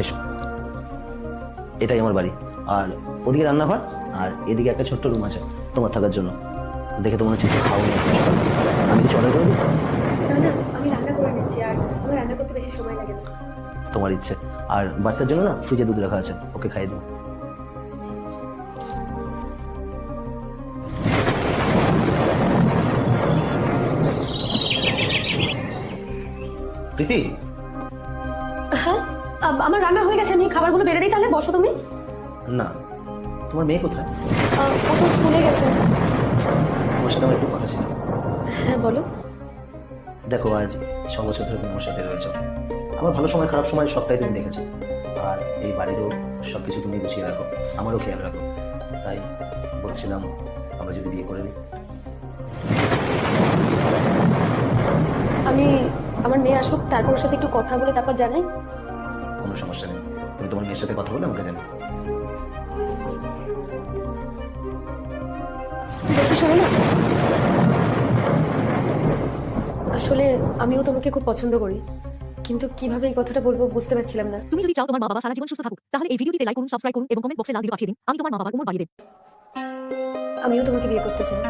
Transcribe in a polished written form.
এসো, এটাই আমার বাড়ি। আর ওদিকে রান্নাঘর, আর এদিকে একটা ছোট্ট রুম আছে তোমার থাকার জন্য। দেখে তো মনে হচ্ছে খাওনি এখন সকাল। আমি কিছু অর্ডার করে দিই? না না, আমি রান্না করে নিচ্ছি, আর আমার রান্না করতে বেশি সময় লাগে না। তোমার ইচ্ছে। আর বাচ্চার জন্য না ফ্রিজে দুধ রাখা আছে, ওকে খাইয়ে দিও। প্রীতি, হ্যাঁ, আমার রান্না হয়ে গেছে, আমি খাবারগুলো বেড়ে দিই, তাহলে বসো তুমি। না, তোমার মেয়ে কোথায়? ও তো স্কুলে গেছে। আচ্ছা, তোমার সাথে আমার একটু কথা ছিল। হ্যাঁ বলো। দেখো, আজ 6 বছর ধরে তুমি আমার সাথে রয়েছো। আমার ভালো সময় খারাপ সময় সবটাই তুমি দেখেছো। আর এই বাড়িরও সবকিছু তুমি গুছিয়ে রাখো, আমারও খেয়াল রাখো। তাই বলছিলাম, আমরা যদি বিয়ে করে দিই। আমি আমার মেয়ে আসুক, তারপর ওর সাথে একটু কথা বলে তারপর জানাই। কোনো সমস্যা নেই, তুমি তোমার মেয়ের সাথে কথা বলে আমাকে জানো। বলছি শোনো না, আসলে আমিও তোমাকে খুব পছন্দ করি, কিন্তু কিভাবে এই কথাটা বলবো বুঝতে পারছিলাম না। তুমি যদি চাও তোমার মা বাবা সারা জীবন সুস্থ থাকুক, তাহলে এই ভিডিওটিতে লাইক করুন, সাবস্ক্রাইব করুন এবং কমেন্ট বক্সে লাল দিয়ে পাঠিয়ে দিন। আমি তোমার মা বাবার উমর বাড়িয়ে দেব। আমিও তোমাকে বিয়ে করতে চাই।